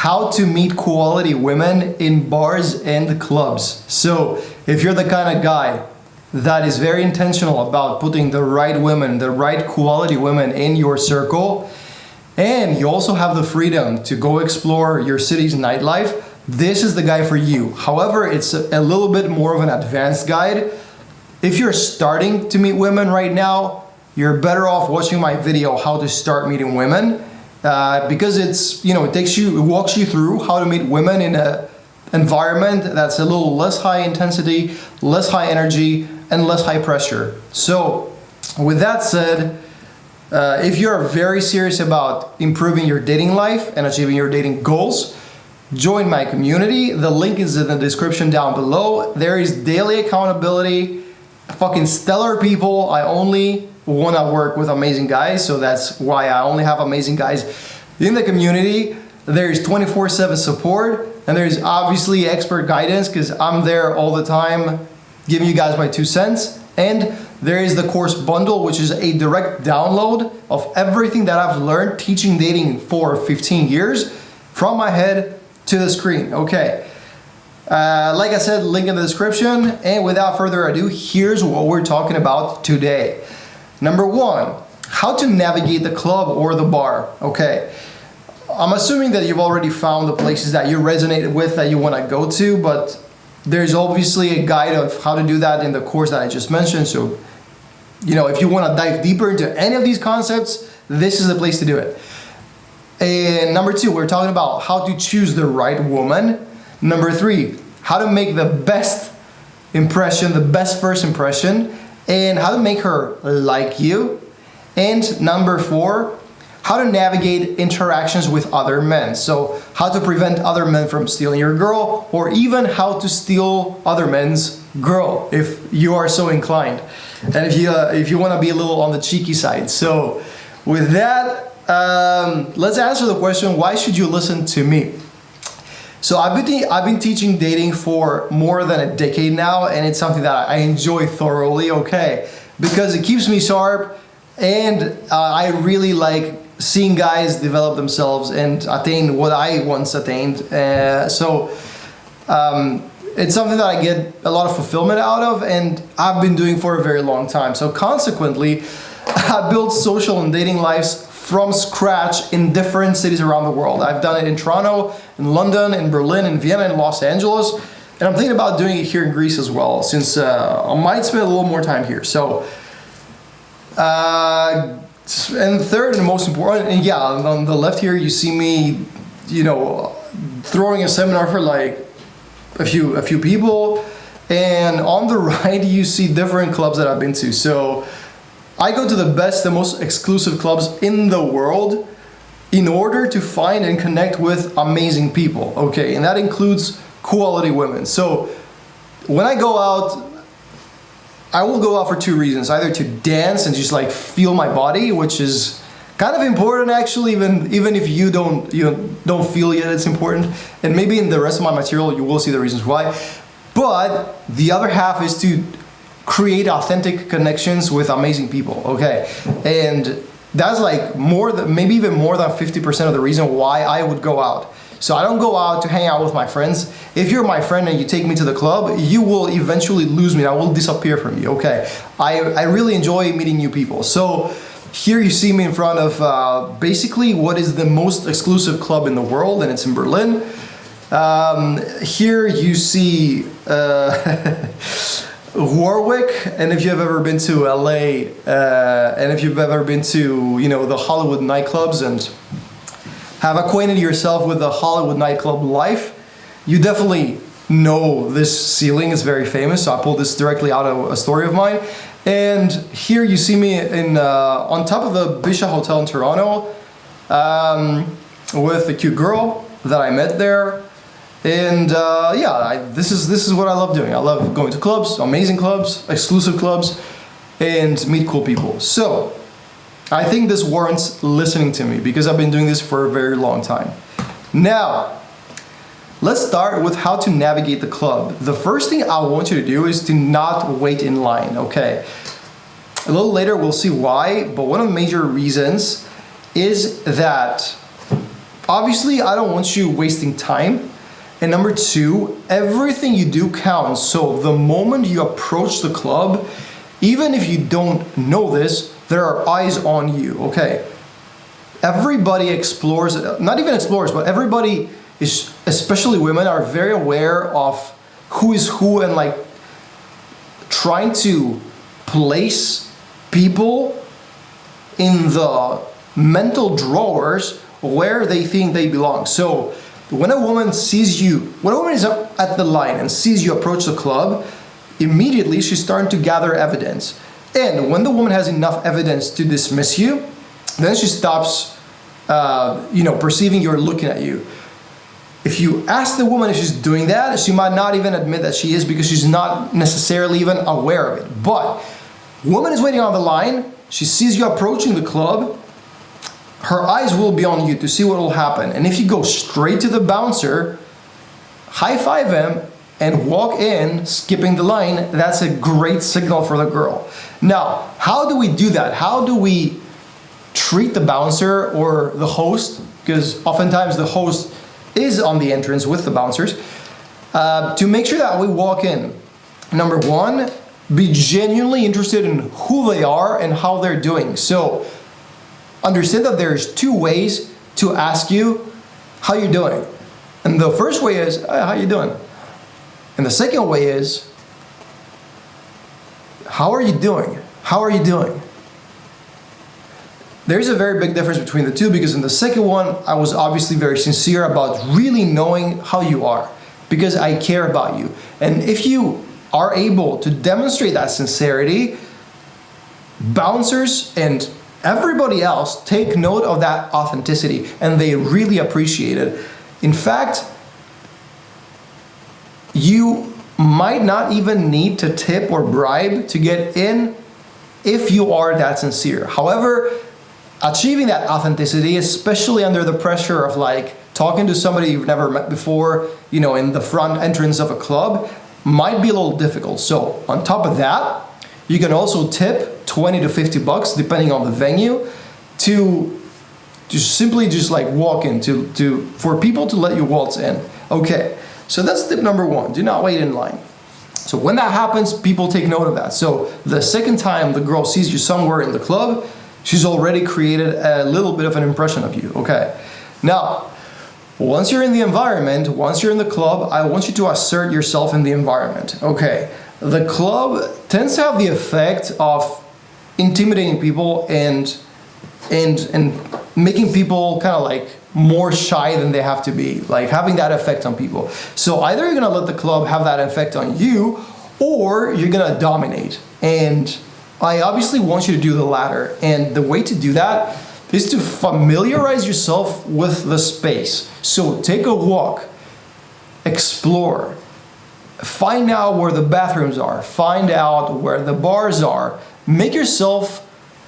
how to meet quality women in bars and clubs. So if you're the kind of guy that is very intentional about putting the right women, the right quality women in your circle, and you also have the freedom to go explore your city's nightlife, this is the guy for you. However, it's a little bit more of an advanced guide. If you're starting to meet women right now, you're better off watching my video, How to Start Meeting Women, because it walks you through how to meet women in an environment that's a little less high intensity, less high energy, and less high pressure. So with that said, if you're very serious about improving your dating life and achieving your dating goals, join my community. The link is in the description down below. There is daily accountability, fucking stellar people. I only want to work with amazing guys, so that's why I only have amazing guys in the community. There's 24/7 support, and there's obviously expert guidance because I'm there all the time giving you guys my 2 cents. And there is the course bundle, which is a direct download of everything that I've learned teaching dating for 15 years from my head to the screen. Okay. Like I said, link in the description. And without further ado, here's what we're talking about today. Number 1, how to navigate the club or the bar. Okay. I'm assuming that you've already found the places that you resonate with, that you want to go to, but there's obviously a guide of how to do that in the course that I just mentioned. So, if you want to dive deeper into any of these concepts, this is the place to do it. And number 2, we're talking about how to choose the right woman. Number 3, how to make the best impression, the best first impression, and how to make her like you. And number 4, how to navigate interactions with other men. So how to prevent other men from stealing your girl, or even how to steal other men's girl if you are so inclined, and if you want to be a little on the cheeky side. So with that, let's answer the question, why should you listen to me? So I've been teaching dating for more than a decade now, and it's something that I enjoy thoroughly, okay? Because it keeps me sharp, and I really like seeing guys develop themselves and attain what I once attained. It's something that I get a lot of fulfillment out of, and I've been doing for a very long time. So consequently, I built social and dating lives from scratch in different cities around the world. I've done it in Toronto, in London, in Berlin, in Vienna, in Los Angeles, and I'm thinking about doing it here in Greece as well, since I might spend a little more time here. So, and third and most important, and yeah, on the left here you see me, throwing a seminar for like a few people, and on the right you see different clubs that I've been to. So I go to the best, the most exclusive clubs in the world in order to find and connect with amazing people, okay? And that includes quality women. So when I go out, I will go out for 2 reasons. Either to dance and just like feel my body, which is kind of important actually, even if you don't feel yet it's important. And maybe in the rest of my material you will see the reasons why. But the other half is to create authentic connections with amazing people, okay? And that's like maybe even more than 50% of the reason why I would go out. So I don't go out to hang out with my friends. If you're my friend and you take me to the club, you will eventually lose me and I will disappear from you, okay? I really enjoy meeting new people. So here you see me in front of basically what is the most exclusive club in the world, and it's in Berlin. Here you see Warwick, and if you have ever been to LA, and if you've ever been to, the Hollywood nightclubs and have acquainted yourself with the Hollywood nightclub life, you definitely know this ceiling is very famous. So I pulled this directly out of a story of mine. And here you see me on top of the Bisha Hotel in Toronto with a cute girl that I met there. And this is what I love doing. I love going to clubs, amazing clubs, exclusive clubs, and meet cool people. So I think this warrants listening to me because I've been doing this for a very long time. Now, let's start with how to navigate the club. The first thing I want you to do is to not wait in line, okay? A little later we'll see why, but one of the major reasons is that obviously I don't want you wasting time. And number two, everything you do counts. So the moment you approach the club, even if you don't know this, there are eyes on you, okay? Everybody explores, not even explores, but everybody is, especially women, are very aware of who is who and like trying to place people in the mental drawers where they think they belong. So when a woman sees you, when a woman is up at the line and sees you approach the club, immediately she's starting to gather evidence. And when the woman has enough evidence to dismiss you, then she stops, perceiving you're looking at you. If you ask the woman if she's doing that, she might not even admit that she is because she's not necessarily even aware of it. But woman is waiting on the line, she sees you approaching the club, her eyes will be on you to see what will happen. And if you go straight to the bouncer, high five him, and walk in, skipping the line, that's a great signal for the girl. Now, how do we do that? How do we treat the bouncer or the host? Because oftentimes the host is on the entrance with the bouncers. To make sure that we walk in, number one, be genuinely interested in who they are and how they're doing. So understand that there's two ways to ask you how you're doing. And the first way is, hey, how you doing? And the second way is, how are you doing? How are you doing? There's a very big difference between the two, because in the second one, I was obviously very sincere about really knowing how you are, because I care about you. And if you are able to demonstrate that sincerity, bouncers and everybody else take note of that authenticity, and they really appreciate it. In fact, you might not even need to tip or bribe to get in if you are that sincere. However, achieving that authenticity, especially under the pressure of like talking to somebody you've never met before, in the front entrance of a club, might be a little difficult. So on top of that, you can also tip 20 to 50 bucks depending on the venue to simply like walk in for people to let you waltz in. Okay, so that's tip number one. Do not wait in line. So when that happens, people take note of that. So the second time the girl sees you somewhere in the club, she's already created a little bit of an impression of you. Okay, now once you're in the environment, once you're in the club, I want you to assert yourself in the environment. Okay, the club tends to have the effect of intimidating people and making people kind of like more shy than they have to be, like having that effect on people. So either you're gonna let the club have that effect on you, or you're gonna dominate. And I obviously want you to do the latter. And the way to do that is to familiarize yourself with the space. So take a walk, explore, find out where the bathrooms are, find out where the bars are, make yourself,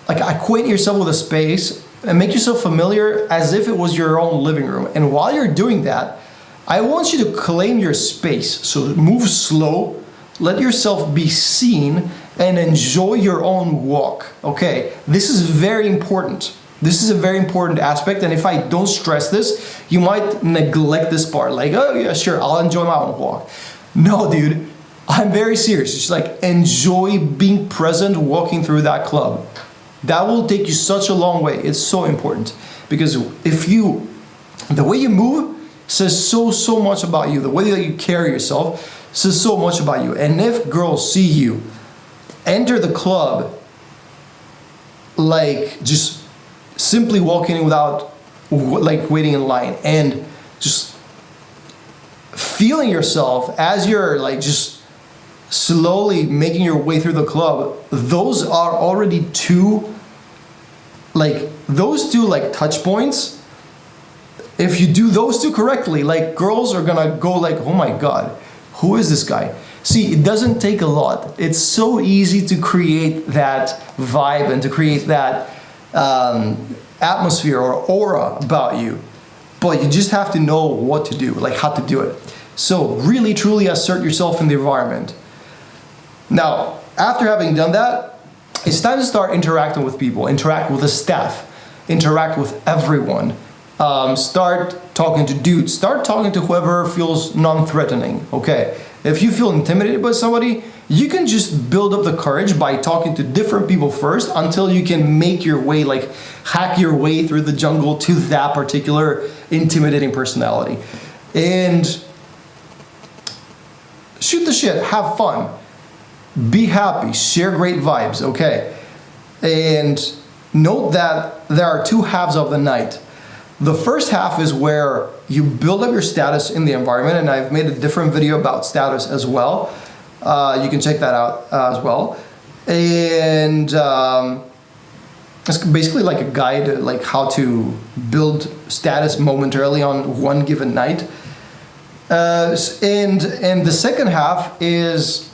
like acquaint yourself with a space and make yourself familiar as if it was your own living room. And while you're doing that, I want you to claim your space. So move slow, let yourself be seen, and enjoy your own walk. Okay, this is very important. This is a very important aspect, and if I don't stress this, you might neglect this part. Like, oh yeah, sure, I'll enjoy my own walk. No, dude, I'm very serious. It's like, enjoy being present walking through that club. That will take you such a long way. It's so important, because the way you move says so much about you. The way that you carry yourself says so much about you. And if girls see you enter the club like just simply walking in without like waiting in line, and just feeling yourself as you're like just slowly making your way through the club, those are already two touch points. If you do those two correctly, like girls are gonna go like, oh my god, who is this guy? See, it doesn't take a lot. It's so easy to create that vibe and to create that atmosphere or aura about you, but you just have to know what to do, like how to do it. So really truly assert yourself in the environment. Now, after having done that, it's time to start interacting with people, interact with the staff, interact with everyone. Start talking to dudes. Start talking to whoever feels non-threatening. Okay. If you feel intimidated by somebody, you can just build up the courage by talking to different people first until you can make your way, like hack your way through the jungle to that particular intimidating personality. And shoot the shit, have fun, be happy, share great vibes, okay? And note that there are two halves of the night. The first half is where you build up your status in the environment, and I've made a different video about status as well. You can check that out as well. And it's basically like a guide, like how to build status momentarily on one given night. And the second half is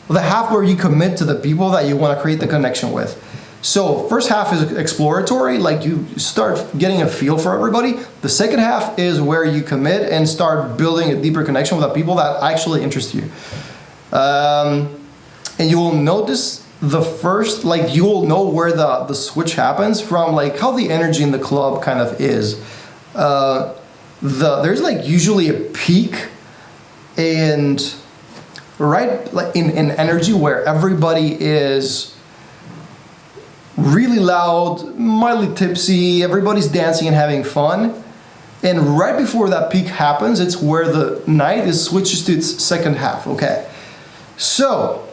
the half where you commit to the people that you want to create the connection with. So first half is exploratory, like you start getting a feel for everybody. The second half is where you commit and start building a deeper connection with the people that actually interest you. And you will notice the first, like you will know where the switch happens from, like how the energy in the club kind of is. There's like usually a peak and right like in energy where everybody is really loud, mildly tipsy, everybody's dancing and having fun. And right before that peak happens, it's where the night is switches to its second half, okay? So,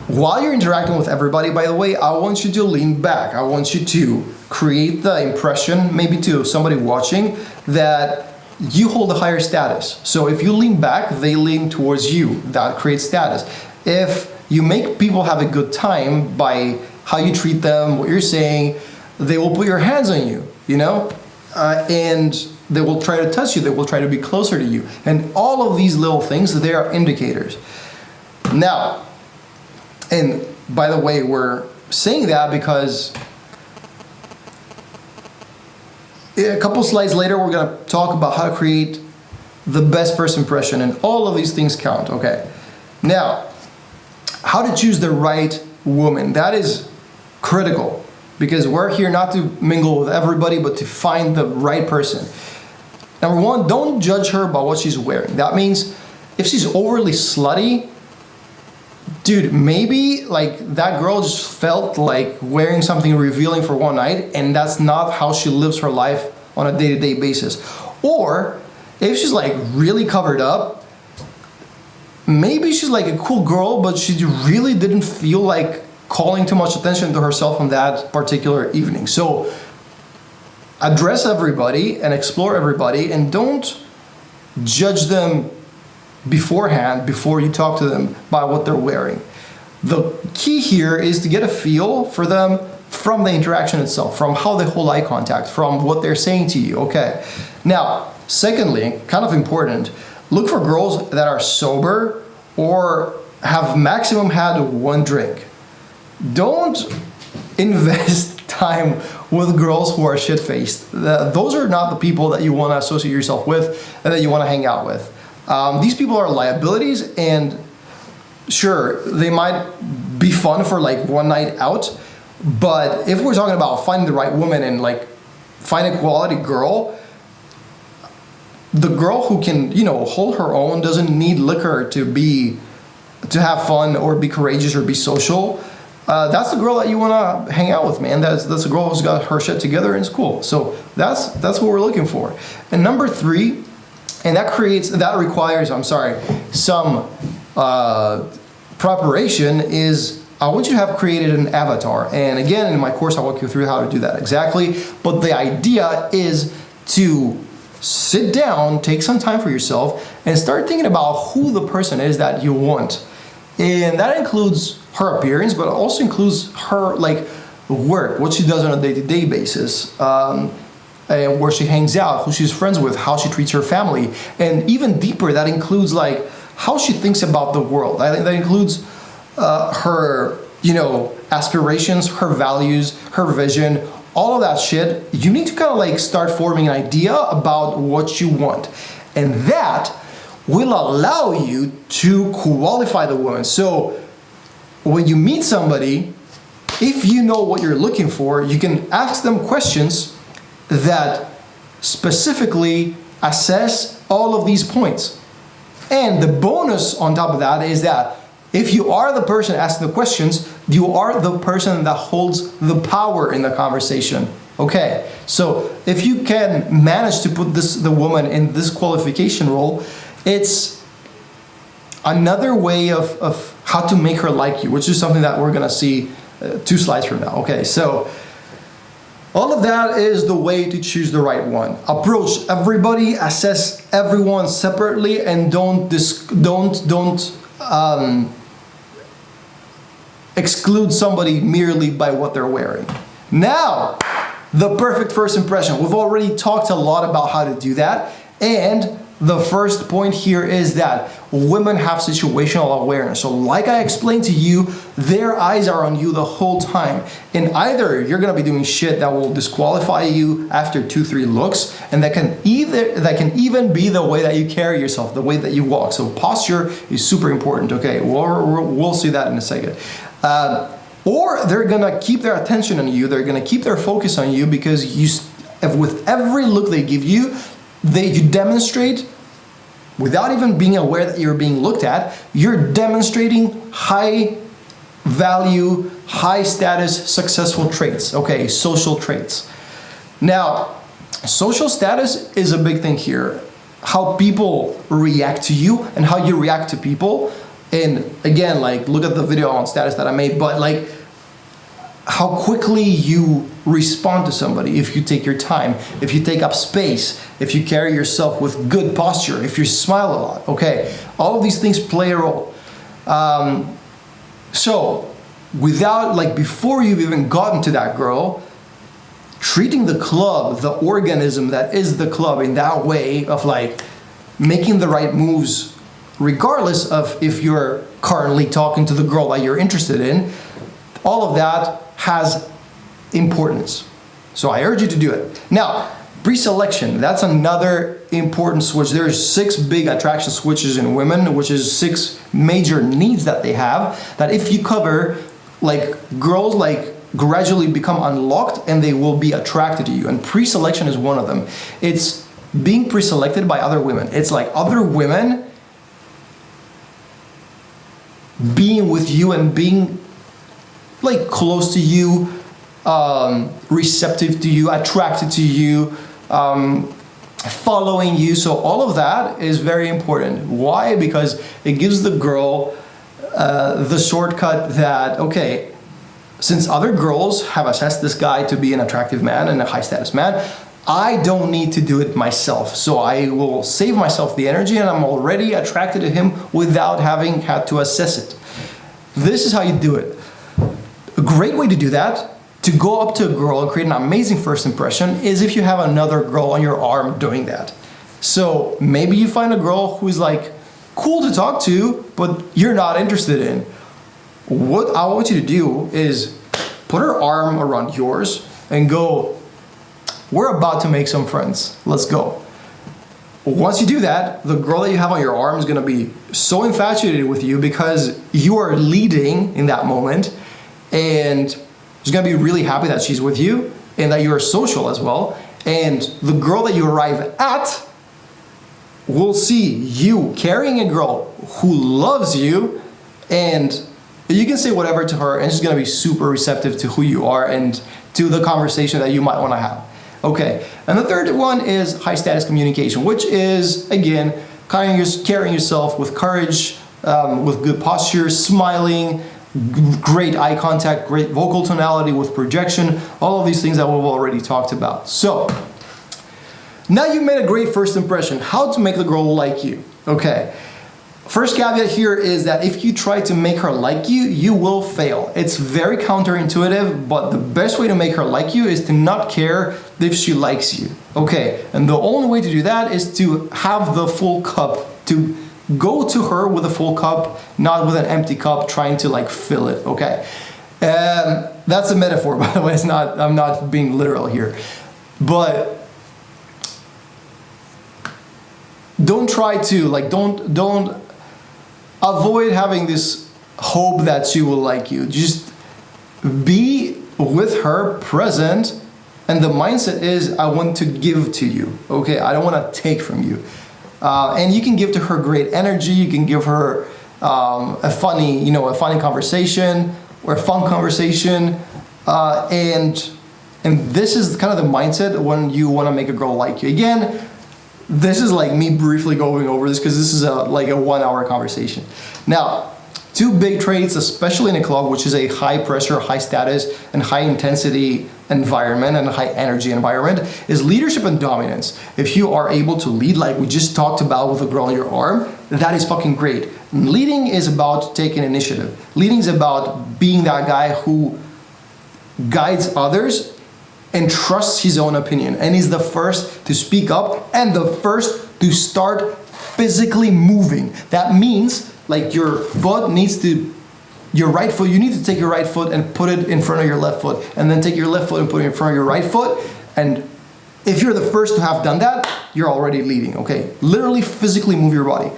while you're interacting with everybody, by the way, I want you to lean back. I want you to create the impression, maybe to somebody watching, that you hold a higher status. So if you lean back, they lean towards you. That creates status. If you make people have a good time by how you treat them, what you're saying, they will put your hands on you, you know? And they will try to touch you, they will try to be closer to you. And all of these little things, they are indicators. Now, and by the way, we're saying that because a couple slides later, we're gonna talk about how to create the best first impression, and all of these things count, okay? Now, how to choose the right woman, that is critical, because we're here not to mingle with everybody, but to find the right person. Number one, don't judge her by what she's wearing. That means if she's overly slutty, dude, maybe like that girl just felt like wearing something revealing for one night, and that's not how she lives her life on a day-to-day basis. Or if she's like really covered up, maybe she's like a cool girl, but she really didn't feel like calling too much attention to herself on that particular evening. So address everybody and explore everybody, and don't judge them beforehand before you talk to them by what they're wearing. The key here is to get a feel for them from the interaction itself, from how they hold eye contact, from what they're saying to you, okay? Now, secondly, kind of important, look for girls that are sober or have maximum had one drink. Don't invest time with girls who are shit-faced. Those are not the people that you want to associate yourself with and that you want to hang out with. These people are liabilities, and sure, they might be fun for like one night out, but if we're talking about finding the right woman and like find a quality girl, the girl who can, you know, hold her own, doesn't need liquor to have fun or be courageous or be social. That's the girl that you want to hang out with, man. That's a girl who's got her shit together and it's cool. So that's what we're looking for. And number three, and that requires some preparation, is I want you to have created an avatar. And again, in my course, I'll walk you through how to do that exactly. But the idea is to sit down, take some time for yourself, and start thinking about who the person is that you want. And that includes her appearance, but it also includes her like work, what she does on a day-to-day basis, and where she hangs out, who she's friends with, how she treats her family. And even deeper, that includes like how she thinks about the world. I think that includes her, you know, aspirations, her values, her vision, all of that shit. You need to kind of like start forming an idea about what you want. And that will allow you to qualify the woman. So when you meet somebody, if you know what you're looking for, you can ask them questions that specifically assess all of these points. And the bonus on top of that is that if you are the person asking the questions, you are the person that holds the power in the conversation. Okay, so if you can manage to put the woman in this qualification role, it's another way of how to make her like you, which is something that we're gonna see 2 slides from now. Okay, so all of that is the way to choose the right one. Approach everybody, assess everyone separately, and don't exclude somebody merely by what they're wearing. Now, the perfect first impression. We've already talked a lot about how to do that, and the first point here is that women have situational awareness. So like I explained to you, their eyes are on you the whole time. And either you're gonna be doing shit that will disqualify you after 2-3 looks, and that can even be the way that you carry yourself, the way that you walk. So posture is super important, okay? We'll see that in a second. Or they're gonna keep their attention on you, they're gonna keep their focus on you because with every look they give you, you demonstrate, without even being aware that you're being looked at, you're demonstrating high value, high status, successful traits, okay, social traits. Now, social status is a big thing here. How people react to you and how you react to people. And again, like, look at the video on status that I made, but like, how quickly you respond to somebody, if you take your time, if you take up space, if you carry yourself with good posture, if you smile a lot, okay? All of these things play a role. So, before you've even gotten to that girl, treating the club, the organism that is the club, in that way of like making the right moves, regardless of if you're currently talking to the girl that you're interested in, all of that has importance. So I urge you to do it. Now, pre-selection, that's another important switch. There's 6 big attraction switches in women, which is 6 major needs that they have, that if you cover, like, girls like gradually become unlocked and they will be attracted to you. And pre-selection is one of them. It's being pre-selected by other women. It's like other women being with you and being like close to you, receptive to you, attracted to you, following you. So all of that is very important. Why? Because it gives the girl the shortcut that, okay, since other girls have assessed this guy to be an attractive man and a high status man, I don't need to do it myself. So I will save myself the energy and I'm already attracted to him without having had to assess it. This is how you do it. A great way to do that, to go up to a girl and create an amazing first impression, is if you have another girl on your arm doing that. So maybe you find a girl who's like cool to talk to, but you're not interested in. What I want you to do is put her arm around yours and go, we're about to make some friends. Let's go. Once you do that, the girl that you have on your arm is gonna be so infatuated with you because you are leading in that moment, and she's gonna be really happy that she's with you and that you're social as well. And the girl that you arrive at will see you carrying a girl who loves you, and you can say whatever to her and she's gonna be super receptive to who you are and to the conversation that you might wanna have. Okay, and the third one is high status communication, which is, again, carrying yourself with courage, with good posture, smiling, great eye contact, great vocal tonality with projection, all of these things that we've already talked about. So, now you've made a great first impression. How to make the girl like you? Okay, first caveat here is that if you try to make her like you, you will fail. It's very counterintuitive, but the best way to make her like you is to not care if she likes you. Okay, and the only way to do that is to have the full cup, to go to her with a full cup, not with an empty cup trying to like fill it, okay? That's a metaphor, by the way. It's not, I'm not being literal here. But don't try to, like, don't avoid having this hope that she will like you. Just be with her present, and the mindset is, I want to give to you, okay? I don't want to take from you. And you can give to her great energy, you can give her a funny conversation or a fun conversation, and this is kind of the mindset when you want to make a girl like you. Again, this is like me briefly going over this because this is like a 1 hour conversation. Now, 2 big traits, especially in a club, which is a high pressure, high status, and high intensity environment and high energy environment, is leadership and dominance. If you are able to lead, like we just talked about with a girl on your arm, that is fucking great. Leading is about taking initiative. Leading is about being that guy who guides others and trusts his own opinion, and is the first to speak up and the first to start physically moving. That means like your foot needs to, your right foot, you need to take your right foot and put it in front of your left foot, and then take your left foot and put it in front of your right foot. And if you're the first to have done that, you're already leading, okay? Literally physically move your body.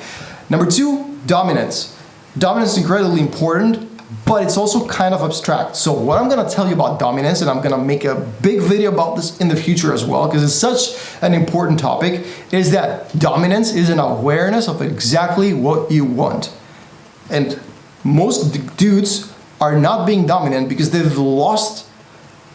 Number 2, dominance. Dominance is incredibly important, but it's also kind of abstract. So what I'm gonna tell you about dominance, and I'm gonna make a big video about this in the future as well, because it's such an important topic, is that dominance is an awareness of exactly what you want. And most dudes are not being dominant because they've lost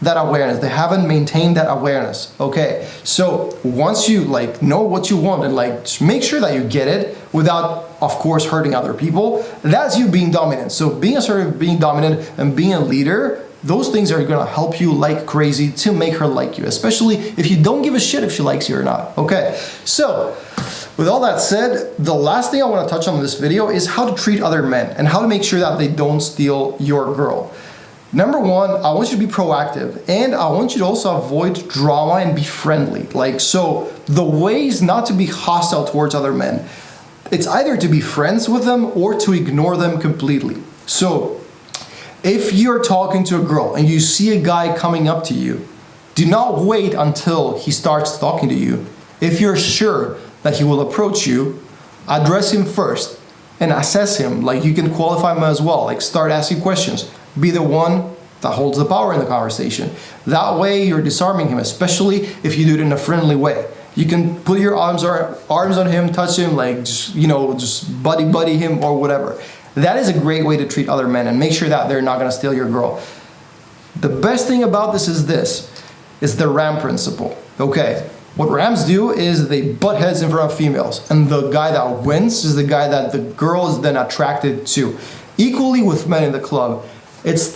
that awareness. They haven't maintained that awareness, okay? So once you like know what you want and like just make sure that you get it without, of course, hurting other people, that's you being dominant. So being assertive, being dominant, and being a leader, those things are gonna help you like crazy to make her like you, especially if you don't give a shit if she likes you or not, okay? So, with all that said, the last thing I wanna touch on in this video is how to treat other men and how to make sure that they don't steal your girl. Number 1, I want you to be proactive, and I want you to also avoid drama and be friendly. Like, so the way is not to be hostile towards other men. It's either to be friends with them or to ignore them completely. So if you're talking to a girl and you see a guy coming up to you, do not wait until he starts talking to you. If you're sure that he will approach you, address him first and assess him. Like, you can qualify him as well. Like, start asking questions. Be the one that holds the power in the conversation. That way you're disarming him, especially if you do it in a friendly way. You can put your arms on him, touch him, like, just buddy him or whatever. That is a great way to treat other men, and make sure that they're not gonna steal your girl. The best thing about this is the RAM principle, okay? What Rams do is they butt heads in front of females, and the guy that wins is the guy that the girl is then attracted to. Equally with men in the club, if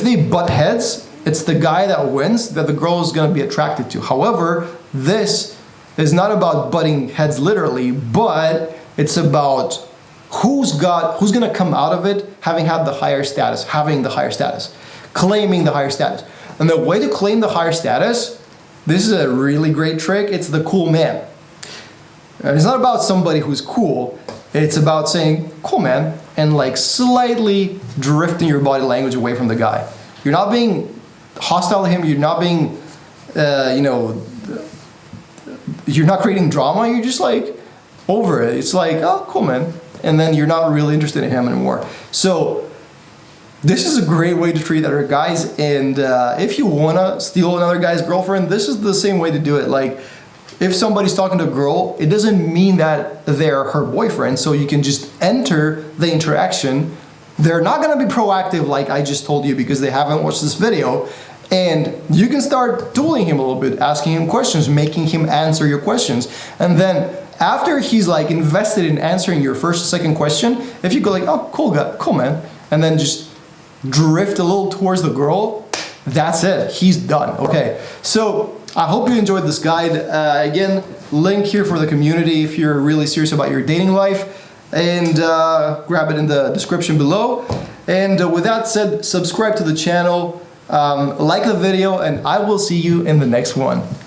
they butt heads, it's the guy that wins that the girl is gonna be attracted to. However, this is not about butting heads literally, but it's about who's gonna come out of it having the higher status, claiming the higher status. And the way to claim the higher status, this is a really great trick, it's the cool man. And it's not about somebody who's cool, it's about saying, cool man, and like slightly drifting your body language away from the guy. You're not being hostile to him, you're not being, you're not creating drama, you're just like over it. It's like, oh, cool man. And then you're not really interested in him anymore. So this is a great way to treat other guys, and if you wanna steal another guy's girlfriend, this is the same way to do it. Like, if somebody's talking to a girl, it doesn't mean that they're her boyfriend, so you can just enter the interaction. They're not gonna be proactive like I just told you because they haven't watched this video, and you can start tooling him a little bit, asking him questions, making him answer your questions, and then after he's like invested in answering your first or second question, if you go like, oh, cool guy, cool man, and then just drift a little towards the girl, that's it, he's done, okay? So I hope you enjoyed this guide. Again, link here for the community if you're really serious about your dating life, and grab it in the description below. And with that said, subscribe to the channel, like the video, and I will see you in the next one.